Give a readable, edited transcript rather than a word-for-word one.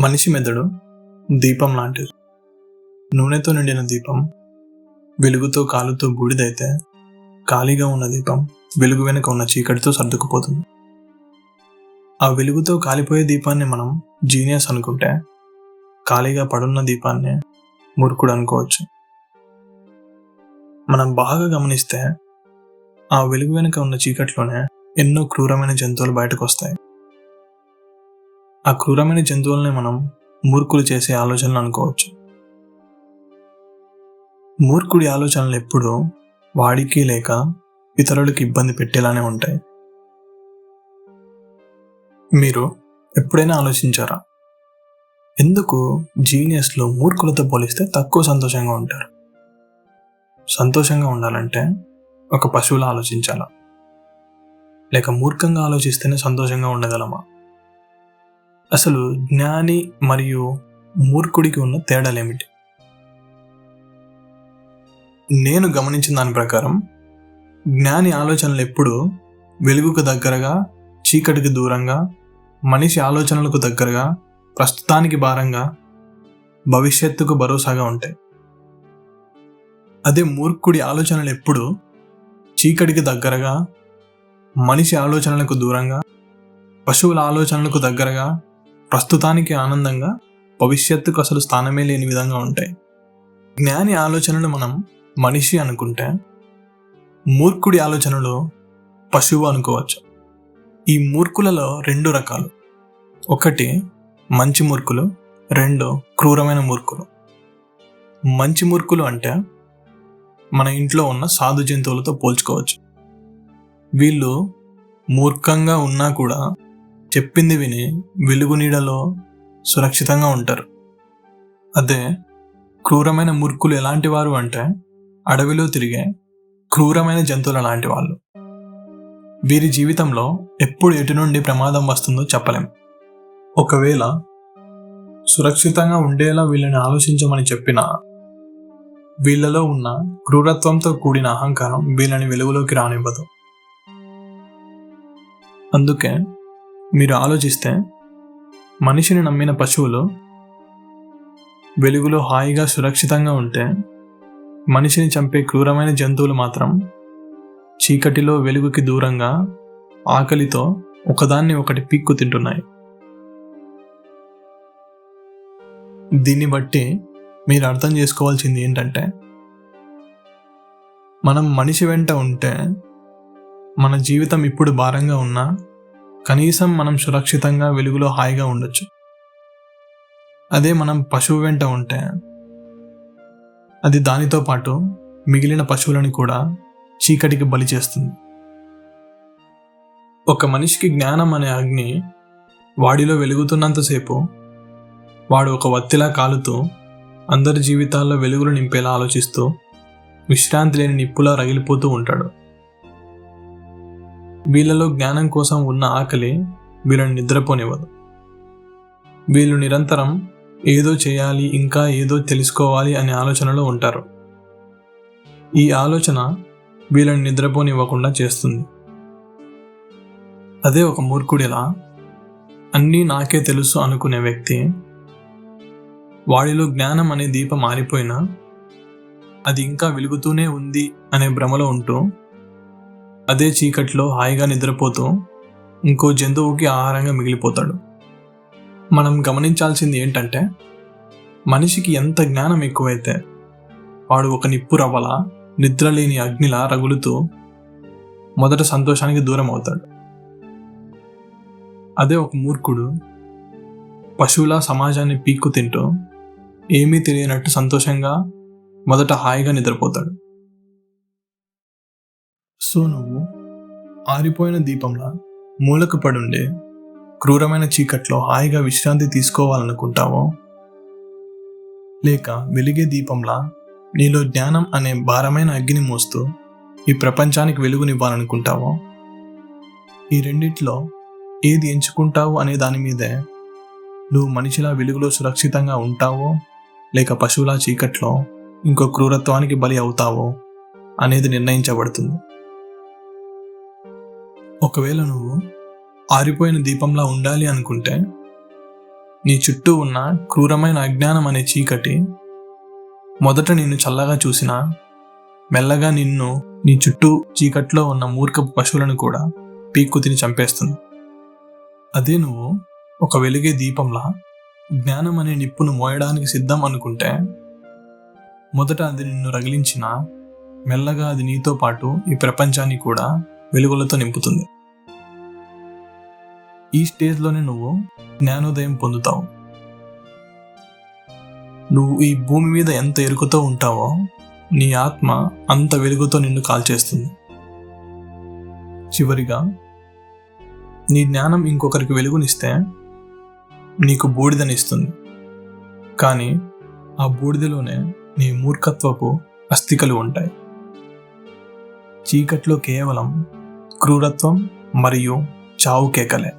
మనిషి మెదడు దీపం లాంటిది. నూనెతో నిండిన దీపం వెలుగుతో కాలుతో బూడిదైతే, ఖాళీగా ఉన్న దీపం వెలుగు వెనుక ఉన్న చీకటితో సర్దుకుపోతుంది. ఆ వెలుగుతో కాలిపోయే దీపాన్ని మనం జీనియస్ అనుకుంటే, ఖాళీగా పడున్న దీపాన్ని మూర్ఖుడు అనుకోవచ్చు. మనం బాగా గమనిస్తే ఆ వెలుగు వెనుక ఉన్న చీకటిలోనే ఎన్నో క్రూరమైన జంతువులు బయటకు వస్తాయి. ఆ క్రూరమైన జంతువుల్ని మనం మూర్ఖులు చేసే ఆలోచనలు అనుకోవచ్చు. మూర్ఖుడి ఆలోచనలు ఎప్పుడూ వాడికి లేక ఇతరులకు ఇబ్బంది పెట్టేలానే ఉంటాయి. మీరు ఎప్పుడైనా ఆలోచించారా, ఎందుకు జీనియస్లు మూర్ఖులతో పోలిస్తే తక్కువ సంతోషంగా ఉంటారు? సంతోషంగా ఉండాలంటే ఒక పశువులా ఆలోచించాలా, లేక మూర్ఖంగా ఆలోచిస్తేనే సంతోషంగా ఉండగలమా? అసలు జ్ఞాని మరియు మూర్ఖుడికి ఉన్న తేడాలేమిటి? నేను గమనించిన దాని ప్రకారం జ్ఞాని ఆలోచనలు ఎప్పుడూ వెలుగుకు దగ్గరగా, చీకటికి దూరంగా, మనిషి ఆలోచనలకు దగ్గరగా, ప్రస్తుతానికి భారంగా, భవిష్యత్తుకు భరోసాగా ఉంటాయి. అదే మూర్ఖుడి ఆలోచనలు ఎప్పుడూ చీకటికి దగ్గరగా, మనిషి ఆలోచనలకు దూరంగా, పశువుల ఆలోచనలకు దగ్గరగా, ప్రస్తుతానికి ఆనందంగా, భవిష్యత్తుకు అసలు స్థానమే లేని విధంగా ఉంటాయి. జ్ఞాని ఆలోచనలు మనం మనిషి అనుకుంటే, మూర్ఖుడి ఆలోచనలు పశువు అనుకోవచ్చు. ఈ మూర్ఖులలో రెండు రకాలు. ఒకటి మంచి మూర్ఖులు, రెండు క్రూరమైన మూర్ఖులు. మంచి మూర్ఖులు అంటే మన ఇంట్లో ఉన్న సాధు జంతువులతో పోల్చుకోవచ్చు. వీళ్ళు మూర్ఖంగా ఉన్నా కూడా చెప్పింది విని వెలుగు నీడలో సురక్షితంగా ఉంటారు. అదే క్రూరమైన మూర్ఖులు ఎలాంటి వారు అంటే అడవిలో తిరిగే క్రూరమైన జంతువుల లాంటి వాళ్ళు. వీరి జీవితంలో ఎప్పుడు ఎటు నుండి ప్రమాదం వస్తుందో చెప్పలేం. ఒకవేళ సురక్షితంగా ఉండేలా వీళ్ళని ఆలోచించమని చెప్పినా, వీళ్ళలో ఉన్న క్రూరత్వంతో కూడిన అహంకారం వీళ్ళని వెలుగులోకి రానివ్వదు. అందుకే మీరు ఆలోచిస్తే, మనిషిని నమ్మిన పశువులు వెలుగులో హాయిగా సురక్షితంగా ఉంటే, మనిషిని చంపే క్రూరమైన జంతువులు మాత్రం చీకటిలో వెలుగుకి దూరంగా ఆకలితో ఒకదాన్ని ఒకటి పీక్కు తింటున్నాయి. దీన్ని బట్టి మీరు అర్థం చేసుకోవాల్సింది ఏంటంటే, మనం మనిషి వెంట ఉంటే మన జీవితం ఇప్పుడు భారంగా ఉన్నా కనీసం మనం సురక్షితంగా వెలుగులో హాయిగా ఉండొచ్చు. అదే మనం పశువు వెంట ఉంటే అది దానితో పాటు మిగిలిన పశువులను కూడా చీకటికి బలి చేస్తుంది. ఒక మనిషికి జ్ఞానం అనే అగ్ని వాడిలో వెలుగుతున్నంతసేపు వాడు ఒక వత్తిలా కాలుతూ అందరి జీవితాల్లో వెలుగులు నింపేలా ఆలోచిస్తూ విశ్రాంతి లేని నిప్పులా రగిలిపోతూ ఉంటాడు. వీళ్ళలో జ్ఞానం కోసం ఉన్న ఆకలి వీళ్ళని నిద్రపోనివ్వదు. వీళ్ళు నిరంతరం ఏదో చేయాలి, ఇంకా ఏదో తెలుసుకోవాలి అనే ఆలోచనలో ఉంటారు. ఈ ఆలోచన వీళ్ళని నిద్రపోనివ్వకుండా చేస్తుంది. అదే ఒక మూర్ఖుడిలా అన్నీ నాకే తెలుసు అనుకునే వ్యక్తి, వాడిలో జ్ఞానం అనే దీపం ఆరిపోయినా అది ఇంకా వెలుగుతూనే ఉంది అనే భ్రమలో ఉంటూ, అదే చీకట్లో హాయిగా నిద్రపోతూ ఇంకో జంతువుకి ఆహారంగా మిగిలిపోతాడు. మనం గమనించాల్సింది ఏంటంటే, మనిషికి ఎంత జ్ఞానం ఎక్కువైతే వాడు ఒక నిప్పు రవ్వలా, నిద్రలేని అగ్నిలా రగులుతూ మొదట సంతోషానికి దూరం అవుతాడు. అదే ఒక మూర్ఖుడు పశువులా సమాజాన్ని పీక్కు తింటూ ఏమీ తెలియనట్టు సంతోషంగా మొదట హాయిగా నిద్రపోతాడు. సో నువ్వు ఆరిపోయిన దీపంలా మూలకు పడుండే క్రూరమైన చీకట్లో హాయిగా విశ్రాంతి తీసుకోవాలనుకుంటావో, లేక వెలిగే దీపంలా నీలో జ్ఞానం అనే భారమైన అగ్ని మోస్తూ ఈ ప్రపంచానికి వెలుగునివ్వాలనుకుంటావో, ఈ రెండిట్లో ఏది ఎంచుకుంటావు అనే దాని మీదే నువ్వు మనిషిలా వెలుగులో సురక్షితంగా ఉంటావో, లేక పశువులా చీకట్లో ఇంకో క్రూరత్వానికి బలి అవుతావో అనేది నిర్ణయించబడుతుంది. ఒకవేళ నువ్వు ఆరిపోయిన దీపంలా ఉండాలి అనుకుంటే, నీ చుట్టూ ఉన్న క్రూరమైన అజ్ఞానం అనే చీకటి మొదట నిన్ను చల్లగా చూసినా మెల్లగా నిన్ను నీ చుట్టూ చీకట్లో ఉన్న మూర్ఖపు పశువులను కూడా పీక్కు తిని చంపేస్తుంది. అదే నువ్వు ఒక వెలిగే దీపంలా జ్ఞానం అనే నిప్పును మోయడానికి సిద్ధం అనుకుంటే మొదట అది నిన్ను రగిలించినా మెల్లగా అది నీతో పాటు ఈ ప్రపంచాన్ని కూడా వెలుగులతో నింపుతుంది. ఈ స్టేజ్లోనే నువ్వు జ్ఞానోదయం పొందుతావు. నువ్వు ఈ భూమి మీద ఎంత ఎరుకతో ఉంటావో నీ ఆత్మ అంత వెలుగుతో నిన్ను కాల్చేస్తుంది. చివరిగా నీ జ్ఞానం ఇంకొకరికి వెలుగునిస్తే నీకు బూడిదనిస్తుంది. కానీ ఆ బూడిదలోనే నీ మూర్ఖత్వపు అస్థికలు ఉంటాయి. చీకట్లో కేవలం క్రూరత్వం మరియు చావు కేకలే.